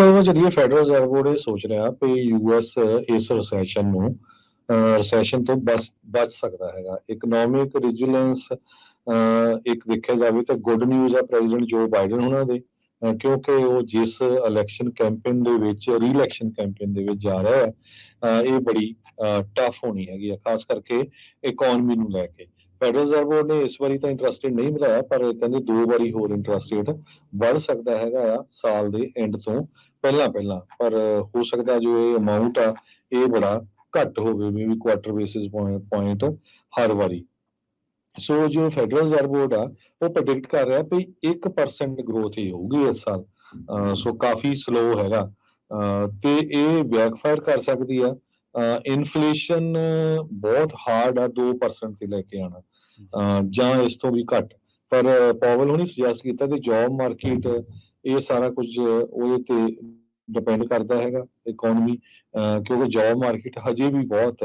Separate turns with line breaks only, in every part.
ਮਤਲਬ ਜਿਹੜੀ federal reserve board ਇਹ ਸੋਚ ਰਿਹਾ ਵੀ ਯੂਐਸ ਇਸ ਰਿਸੈਸ਼ਨ ਨੂੰ ਰਿਸੈਸ਼ਨ ਤੋਂ ਬਚ ਸਕਦਾ ਹੈਗਾ। ਇਕਨੋਮਿਕ ਰੈਜ਼ੀਲੀਅੰਸ ਇੱਕ ਦੇਖਿਆ ਜਾਵੇ ਤਾਂ ਗੁੱਡ ਨਿਊਜ਼ ਆ ਪ੍ਰੈਜ਼ੀਡੈਂਟ ਜੋ ਬਾਈਡਨ ਉਹਨਾਂ ਦੇ, ਕਿਉਂਕਿ ਉਹ ਜਿਸ ਇਲੈਕਸ਼ਨ ਕੈਂਪੇਨ ਦੇ ਵਿੱਚ ਰੀ-ਇਲੈਕਸ਼ਨ ਕੈਂਪੇਨ ਦੇ ਵਿੱਚ ਜਾ ਰਿਹਾ ਹੈ, ਇਹ ਬੜੀ ਟਫ ਹੋਣੀ ਹੈਗੀ ਆ, ਖਾਸ ਕਰਕੇ ਇਕੋਨਮੀ ਨੂੰ ਲੈ ਕੇ। ਫੈਡਰਲ ਰਿਜ਼ਰਵ ਬੋਰਡ ਨੇ ਇਸ ਵਾਰੀ ਤਾਂ ਇੰਟਰਸਟ ਰੇਟ ਨਹੀਂ ਵਧਾਇਆ, ਪਰ ਕਹਿੰਦੇ 2 ਵਾਰੀ ਹੋਰ ਇੰਟਰਸਟ ਰੇਟ ਵੱਧ ਸਕਦਾ ਹੈਗਾ ਆ ਸਾਲ ਦੇ ਐਂਡ ਤੋਂ ਪਹਿਲਾਂ, ਪਰ ਹੋ ਸਕਦਾ ਜੋ ਇਹ ਅਮਾਊਂਟ ਆ ਇਹ ਬੜਾ ਘੱਟ ਹੋਵੇ, ਮੇਬੀ ਕੁਆਟਰ ਬੇਸਿਸ ਪੁਆਇੰਟ ਹਰ ਵਾਰੀ। ਸੋ ਜੋ ਫੈਡਰਲ ਰਿਜ਼ਰਵ ਬੋਰਡ ਆ ਉਹ ਪ੍ਰੈਡਿਕਟ ਕਰ ਰਿਹਾ ਵੀ 1% ਗਰੋਥ ਹੀ ਹੋਊਗੀ ਇਸ ਸਾਲ। ਸੋ ਕਾਫੀ ਸਲੋ ਹੈਗਾ, ਤੇ ਇਹ ਬੈਕਫਾਇਰ ਕਰ ਸਕਦੀ ਆ। ਇਨਫਲੇਸ਼ਨ ਬਹੁਤ ਹਾਰਡ ਆ 2% ਤੇ ਲੈ ਕੇ ਆਉਣਾ, ਜਾਂ ਇਸ ਤੋਂ ਵੀ ਘੱਟ। ਪਰ ਪਾਵਲ ਹੁਣੀ ਸੁਜੈਸਟ ਕੀਤਾ ਕਿ ਜੌਬ ਮਾਰਕੀਟ ਇਹ ਸਾਰਾ ਕੁਝ ਉਹਦੇ ਤੇ ਡਿਪੈਂਡ ਕਰਦਾ ਹੈਗਾ, ਇਕੋਨਮੀ, ਕਿਉਂਕਿ ਜੌਬ ਮਾਰਕੀਟ ਹਜੇ ਵੀ ਬਹੁਤ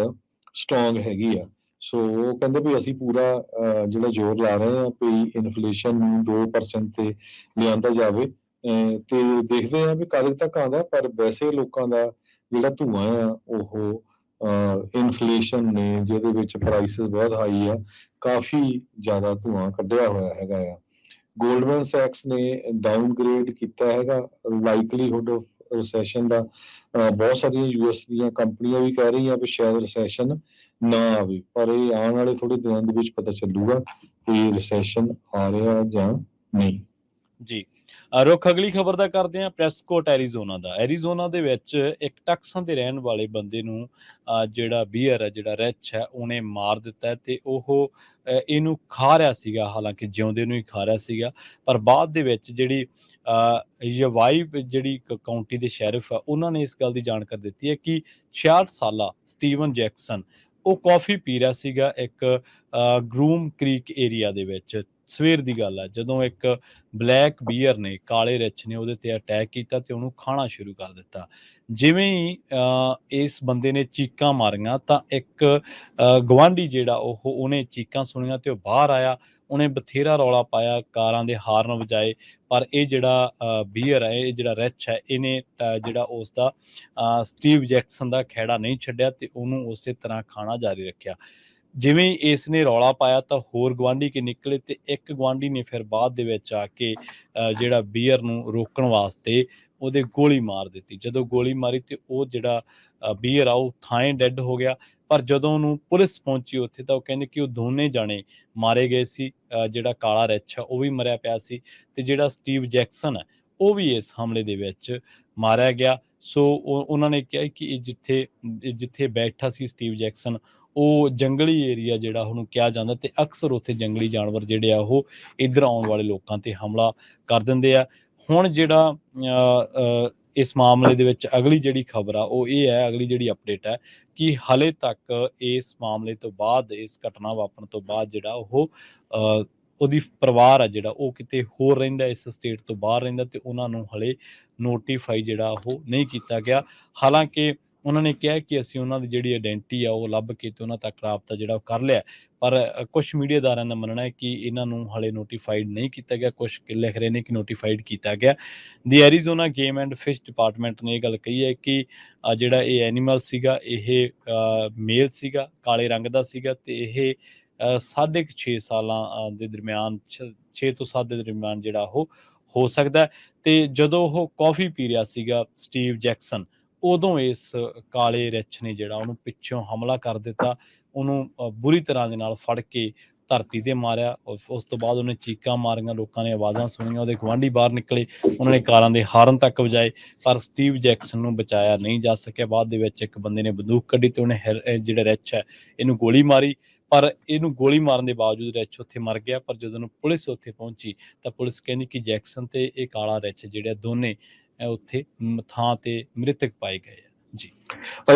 ਸਟਰੋਂਗ ਹੈਗੀ ਆ। ਸੋ ਉਹ ਕਹਿੰਦੇ ਵੀ ਅਸੀਂ ਪੂਰਾ ਜਿਹੜਾ ਜ਼ੋਰ ਲਾ ਰਹੇ ਹਾਂ ਵੀ ਇਨਫਲੇਸ਼ਨ ਨੂੰ 2% ਤੇ ਲਿਆਂਦਾ ਜਾਵੇ, ਤੇ ਦੇਖਦੇ ਹਾਂ ਵੀ ਕਦੋਂ ਤੱਕ ਆਉਂਦਾ। ਪਰ ਵੈਸੇ ਲੋਕਾਂ ਦਾ ਜਿਹੜਾ ਧੂੰਆਂ ਆ ਉਹ ਇਨਫਲੇਸ਼ਨ ਨੇ ਜਿਹਦੇ ਵਿੱਚ ਪ੍ਰਾਈਸਿਸ ਬਹੁਤ ਹਾਈ ਆ, ਕਾਫੀ ਜ਼ਿਆਦਾ ਧੂੰਆਂ ਕੱਢਿਆ ਹੋਇਆ ਹੈਗਾ ਆ। ਗੋਲਡਮੈਨ ਸੈਕਸ ਨੇ ਡਾਊਨਗ੍ਰੇਡ ਕੀਤਾ ਹੈਗਾ ਲਾਈਕਲੀਹੁੱਡ ਆਫ ਰਿਸੈਸ਼ਨ ਦਾ। ਬਹੁਤ ਸਾਰੀਆਂ ਯੂਐਸ ਦੀਆਂ ਕੰਪਨੀਆਂ ਵੀ ਕਹਿ ਰਹੀਆਂ ਵੀ ਸ਼ਾਇਦ ਰਿਸੈਸ਼ਨ ਨਾ ਆਵੇ, ਪਰ ਇਹ ਆਉਣ ਵਾਲੇ ਥੋੜੇ ਦਿਨਾਂ ਦੇ ਵਿੱਚ ਪਤਾ ਚੱਲੂਗਾ ਕਿ ਰਿਸੈਸ਼ਨ ਆ ਰਿਹਾ ਜਾਂ ਨਹੀਂ।
ਜੀ, ਰੁੱਖ ਅਗਲੀ ਖਬਰ ਦਾ ਕਰਦੇ ਹਾਂ। ਪ੍ਰੈਸਕੋਟ ਐਰੀਜ਼ੋਨਾ ਦੇ ਵਿੱਚ ਇੱਕ ਟੈਕਸਾਂ ਦੇ ਰਹਿਣ ਵਾਲੇ ਬੰਦੇ ਨੂੰ ਜਿਹੜਾ ਬੀਅਰ ਹੈ, ਜਿਹੜਾ ਰਿਚ ਹੈ, ਉਹਨੇ ਮਾਰ ਦਿੱਤਾ ਤੇ ਉਹ ਇਹਨੂੰ ਖਾ ਰਿਹਾ ਸੀਗਾ, ਹਾਲਾਂਕਿ ਜਿਉਂਦੇ ਨੂੰ ਹੀ ਖਾ ਰਿਹਾ ਸੀਗਾ। ਪਰ ਬਾਅਦ ਦੇ ਵਿੱਚ ਜਿਹੜੀ ਯਵਾਈ ਜਿਹੜੀ ਕਾਉਂਟੀ ਦੇ ਸ਼ੈਰਿਫ ਆ, ਉਹਨਾਂ ਨੇ ਇਸ ਗੱਲ ਦੀ ਜਾਣਕਾਰੀ ਦਿੱਤੀ ਹੈ ਕਿ 66 ਸਾਲਾ ਸਟੀਵਨ ਜੈਕਸਨ ਉਹ ਕੌਫੀ ਪੀ ਰਿਹਾ ਸੀਗਾ ਇੱਕ ਗਰੂਮ ਕ੍ਰੀਕ ਏਰੀਆ ਦੇ ਵਿੱਚ। ਸਵੇਰ ਦੀ ਗੱਲ ਹੈ ਜਦੋਂ ਇੱਕ ਬਲੈਕ ਬੀਅਰ ਨੇ, ਕਾਲੇ ਰਿੱਛ ਨੇ ਉਹਦੇ ਤੇ ਅਟੈਕ ਕੀਤਾ ਤੇ ਉਹਨੂੰ ਖਾਣਾ ਸ਼ੁਰੂ ਕਰ ਦਿੱਤਾ। ਜਿਵੇਂ ਹੀ ਇਸ ਬੰਦੇ ਨੇ ਚੀਕਾਂ ਮਾਰੀਆਂ ਤਾਂ ਇੱਕ ਗੁਆਂਢੀ ਜਿਹੜਾ ਉਹਨੇ ਚੀਕਾਂ ਸੁਣੀਆਂ ਤੇ ਉਹ ਬਾਹਰ ਆਇਆ। ਉਹਨੇ ਬਥੇਰਾ ਰੌਲਾ ਪਾਇਆ, ਕਾਰਾਂ ਦੇ ਹਾਰਨ ਵਜਾਏ, ਪਰ ਇਹ ਜਿਹੜਾ ਬੀਅਰ ਹੈ, ਇਹ ਜਿਹੜਾ ਰਿੱਛ ਹੈ, ਇਹਨੇ ਜਿਹੜਾ ਉਸ ਦਾ ਸਟੀਵ ਜੈਕਸਨ ਦਾ ਖਹਿੜਾ ਨਹੀਂ ਛੱਡਿਆ ਤੇ ਉਹਨੂੰ ਉਸੇ ਤਰ੍ਹਾਂ ਖਾਣਾ ਜਾਰੀ ਰੱਖਿਆ। ਜਿਵੇਂ ਹੀ ਇਸ ਨੇ ਰੌਲਾ ਪਾਇਆ ਤਾਂ ਹੋਰ ਗੁਆਂਢੀ ਕੇ ਨਿਕਲੇ ਤੇ ਇੱਕ ਗੁਆਂਢੀ ਨੇ ਫਿਰ ਬਾਅਦ ਦੇ ਵਿੱਚ ਆ ਕੇ ਜਿਹੜਾ ਬੀਅਰ ਨੂੰ ਰੋਕਣ ਵਾਸਤੇ ਉਹਦੇ ਗੋਲੀ ਮਾਰ ਦਿੱਤੀ। ਜਦੋਂ ਗੋਲੀ ਮਾਰੀ ਤੇ ਉਹ ਜਿਹੜਾ ਬੀਅਰ ਆ ਉਹ ਥਾਂ ਡੈੱਡ ਹੋ ਗਿਆ। ਪਰ ਜਦੋਂ ਉਹਨੂੰ ਪੁਲਿਸ ਪਹੁੰਚੀ ਉੱਥੇ ਤਾਂ ਉਹ ਕਹਿੰਦੇ ਕਿ ਉਹ ਦੋਨੇ ਜਾਣੇ ਮਾਰੇ ਗਏ ਸੀ। ਜਿਹੜਾ ਕਾਲਾ ਰਿੱਛ ਆ ਉਹ ਵੀ ਮਰਿਆ ਪਿਆ ਸੀ ਤੇ ਜਿਹੜਾ ਸਟੀਵ ਜੈਕਸਨ ਹੈ ਉਹ ਵੀ ਇਸ ਹਮਲੇ ਦੇ ਵਿੱਚ ਮਾਰਿਆ ਗਿਆ। ਸੋ ਉਹਨਾਂ ਨੇ ਕਿਹਾ ਕਿ ਇਹ ਜਿੱਥੇ ਬੈਠਾ ਸੀ ਸਟੀਵ ਜੈਕਸਨ, ਉਹ ਜੰਗਲੀ ਏਰੀਆ ਜਿਹੜਾ ਉਹਨੂੰ ਕਿਹਾ ਜਾਂਦਾ ਤੇ ਅਕਸਰ ਉੱਥੇ ਜੰਗਲੀ ਜਾਨਵਰ ਜਿਹੜੇ ਆ ਉਹ ਇੱਧਰ ਆਉਣ ਵਾਲੇ ਲੋਕਾਂ ਤੇ ਹਮਲਾ ਕਰ ਦਿੰਦੇ ਆ। ਹੁਣ ਜਿਹੜਾ ਇਸ ਮਾਮਲੇ ਦੇ ਵਿੱਚ ਅਗਲੀ ਜਿਹੜੀ ਖਬਰ ਆ ਉਹ ਇਹ ਹੈ, ਅਗਲੀ ਜਿਹੜੀ ਅਪਡੇਟ ਹੈ ਕਿ ਹਾਲੇ ਤੱਕ ਇਸ ਮਾਮਲੇ ਤੋਂ ਬਾਅਦ, ਇਸ ਘਟਨਾ ਵਾਪਰਨ ਤੋਂ ਬਾਅਦ ਜਿਹੜਾ ਉਹਦੀ ਪਰਿਵਾਰ ਆ ਜਿਹੜਾ ਉਹ ਕਿਤੇ ਹੋਰ ਰਹਿੰਦਾ, ਇਸ ਸਟੇਟ ਤੋਂ ਬਾਹਰ ਰਹਿੰਦਾ ਤੇ ਉਹਨਾਂ ਨੂੰ ਹਲੇ ਨੋਟੀਫਾਈ ਜਿਹੜਾ ਉਹ ਨਹੀਂ ਕੀਤਾ ਗਿਆ। ਹਾਲਾਂਕਿ ਉਹਨਾਂ ਨੇ ਕਿਹਾ ਕਿ ਅਸੀਂ ਉਹਨਾਂ ਦੀ ਜਿਹੜੀ ਆਇਡੈਂਟੀ ਆ ਉਹ ਲੱਭ ਕੇ ਤੇ ਉਹਨਾਂ ਤੱਕ ਰਾਬਤਾ ਜਿਹੜਾ ਉਹ ਕਰ ਲਿਆ। ਪਰ ਕੁਛ ਮੀਡੀਆ ਅਦਾਰਿਆਂ ਦਾ ਮੰਨਣਾ ਹੈ ਕਿ ਇਹਨਾਂ ਨੂੰ ਹਲੇ ਨੋਟੀਫਾਈਡ ਨਹੀਂ ਕੀਤਾ ਗਿਆ। ਕੁਛ ਲਿਖ ਰਹੇ ਨੇ ਕਿ ਨੋਟੀਫਾਈਡ ਕੀਤਾ ਗਿਆ। ਦੀ Arizona game and fish department ਨੇ ਇਹ ਗੱਲ ਕਹੀ ਹੈ ਕਿ ਜਿਹੜਾ ਇਹ ਐਨੀਮਲ ਸੀਗਾ ਇਹ ਮੇਲ ਸੀਗਾ, ਕਾਲੇ ਰੰਗ ਦਾ ਸੀਗਾ ਤੇ ਇਹ 6.5 ਸਾਲਾਂ ਦੇ ਦਰਮਿਆਨ, 6 ਤੋਂ 7 ਦੇ ਦਰਮਿਆਨ ਜਿਹੜਾ ਉਹ ਹੋ ਸਕਦਾ। ਤੇ ਜਦੋਂ ਉਹ ਕੌਫੀ ਪੀ ਰਿਹਾ ਸੀਗਾ ਸਟੀਵ ਜੈਕਸਨ, ਉਦੋਂ ਇਸ ਕਾਲੇ ਰਿੱਛ ਨੇ ਜਿਹੜਾ ਉਹਨੂੰ ਪਿੱਛੋਂ ਹਮਲਾ ਕਰ ਦਿੱਤਾ, ਉਹਨੂੰ ਬੁਰੀ ਤਰ੍ਹਾਂ ਦੇ ਨਾਲ ਫੜ ਕੇ ਧਰਤੀ ਤੇ ਮਾਰਿਆ। ਉਸ ਤੋਂ ਬਾਅਦ ਉਹਨੇ ਚੀਕਾਂ ਮਾਰੀਆਂ, ਲੋਕਾਂ ਨੇ ਆਵਾਜ਼ਾਂ ਸੁਣੀਆਂ, ਉਹਦੇ ਗੁਆਂਢੀ ਬਾਹਰ ਨਿਕਲੇ, ਉਹਨਾਂ ਨੇ ਕਾਰਾਂ ਦੇ ਹਾਰਨ ਤੱਕ ਵਜਾਏ, ਪਰ ਸਟੀਵ ਜੈਕਸਨ ਨੂੰ ਬਚਾਇਆ ਨਹੀਂ ਜਾ ਸਕਿਆ। ਬਾਅਦ ਦੇ ਵਿੱਚ ਇੱਕ ਬੰਦੇ ਨੇ ਬੰਦੂਕ ਕੱਢੀ ਤੇ ਉਹਨੇ ਜਿਹੜਾ ਰਿੱਛ ਹੈ ਇਹਨੂੰ ਗੋਲੀ ਮਾਰੀ, ਪਰ ਇਹਨੂੰ ਗੋਲੀ ਮਾਰਨ ਦੇ ਬਾਵਜੂਦ ਰਿੱਛ ਉੱਥੇ ਮਰ ਗਿਆ। ਪਰ ਜਦੋਂ ਪੁਲਿਸ ਉੱਥੇ ਪਹੁੰਚੀ ਤਾਂ ਪੁਲਿਸ ਕਹਿੰਦੀ ਕਿ ਜੈਕਸਨ ਤੇ ਇਹ ਕਾਲਾ ਰਿੱਛ ਜਿਹੜੇ ਦੋਨੇ ਉੱਥੇ ਥਾਂ ਤੇ ਮ੍ਰਿਤਕ ਪਾਏ ਗਏ ਆ। ਜੀ।